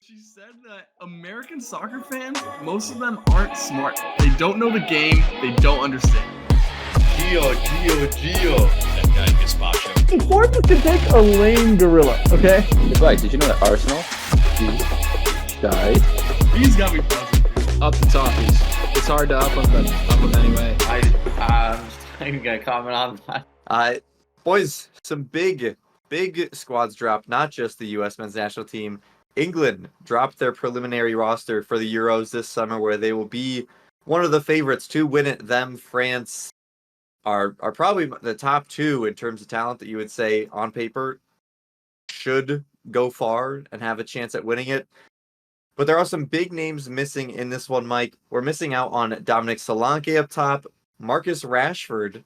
She said that American soccer fans, most of them aren't smart. They don't know the game. They don't understand. Gio. That guy Gazpacho. Sports can take a lame gorilla, okay? Advice, did you know that Arsenal died? He's got me buzzing. Up the talkies. It's hard to up them anyway. I'm even gonna comment on that. Boys, some big squads dropped. Not just the U.S. men's national team. England dropped their preliminary roster for the Euros this summer, where they will be one of the favorites to win it. Them, France, are probably the top two in terms of talent that you would say on paper should go far and have a chance at winning it. But there are some big names missing in this one, Mike. We're missing out on Dom Solanke up top, Marcus Rashford,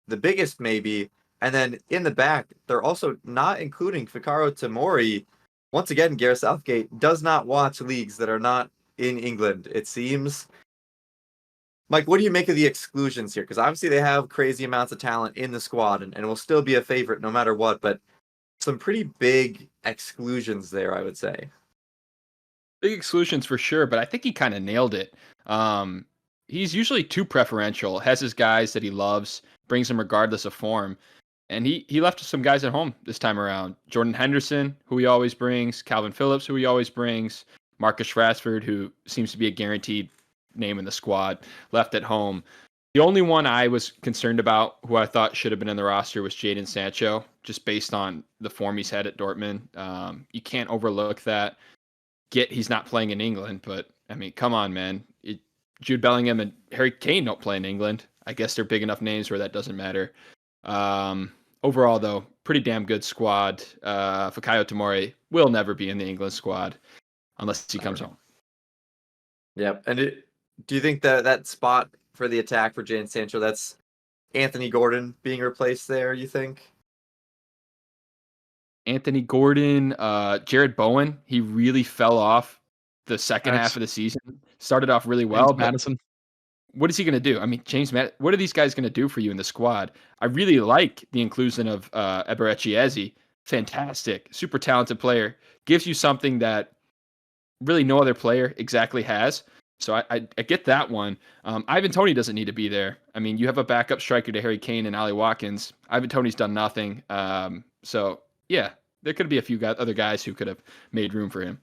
the biggest maybe, and then in the back, they're also not including Fikayo Tomori. Once again, Gareth Southgate does not watch leagues that are not in England, it seems. Mike, what do you make of the exclusions here? Because obviously they have crazy amounts of talent in the squad and will still be a favorite no matter what, but some pretty big exclusions there, I would say. Big exclusions for sure, but I think he kind of nailed it. He's usually too preferential, has his guys that he loves, brings them regardless of form. And he left some guys at home this time around. Jordan Henderson, who he always brings. Calvin Phillips, who he always brings. Marcus Rashford, who seems to be a guaranteed name in the squad, left at home. The only one I was concerned about, who I thought should have been in the roster, was Jadon Sancho, just based on the form he's had at Dortmund. You can't overlook that. He's not playing in England, but, I mean, come on, man. Jude Bellingham and Harry Kane don't play in England. I guess they're big enough names where that doesn't matter. Overall, though, pretty damn good squad. Fikayo Tomori will never be in the England squad unless he comes home. Yep. And do you think that spot for the attack for Jadon Sancho, that's Anthony Gordon being replaced there, you think? Anthony Gordon, Jared Bowen, he really fell off the second half of the season. Started off really well. Madison. What is he going to do? I mean, what are these guys going to do for you in the squad? I really like the inclusion of Eberechi. Fantastic, super talented player. Gives you something that really no other player exactly has. So I get that one. Ivan Toney doesn't need to be there. I mean, you have a backup striker to Harry Kane and Ali Watkins. Ivan Toney's done nothing. So, yeah, there could be a few other guys who could have made room for him.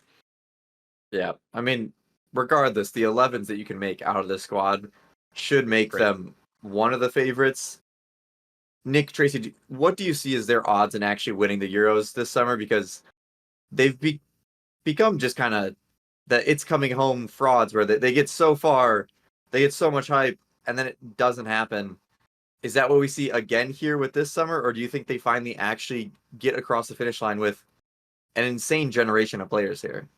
Yeah, I mean, regardless, the 11s that you can make out of this squad should make them one of the favorites. Nick, Tracy, what do you see as their odds in actually winning the Euros this summer? Because they've become just kind of the it's coming home frauds where they get so far, they get so much hype, and then it doesn't happen. Is that what we see again here with this summer? Or do you think they finally actually get across the finish line with an insane generation of players here?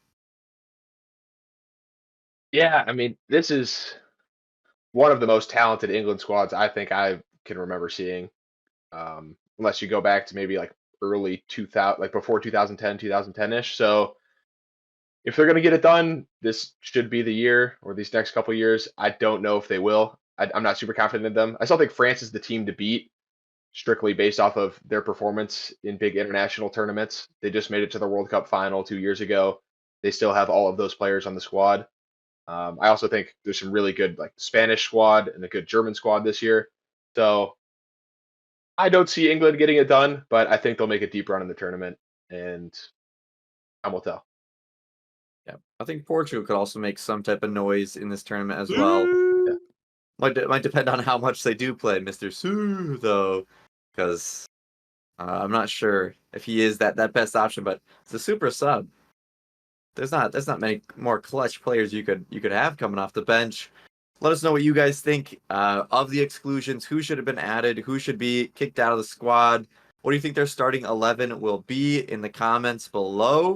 Yeah, I mean, this is one of the most talented England squads I think I can remember seeing. Unless you go back to maybe like early 2000, like before 2010, 2010-ish. So if they're going to get it done, this should be the year, or these next couple years. I don't know if they will. I'm not super confident in them. I still think France is the team to beat, strictly based off of their performance in big international tournaments. They just made it to the World Cup final 2 years ago. They still have all of those players on the squad. I also think there's some really good like Spanish squad and a good German squad this year. So I don't see England getting it done, but I think they'll make a deep run in the tournament, and time will tell. Yeah, I think Portugal could also make some type of noise in this tournament as well. Yeah. Might depend on how much they do play Mr. Su, though, because I'm not sure if he is that best option, but it's a super sub. There's not many more clutch players you could have coming off the bench. Let us know what you guys think of the exclusions. Who should have been added? Who should be kicked out of the squad? What do you think their starting 11 will be in the comments below?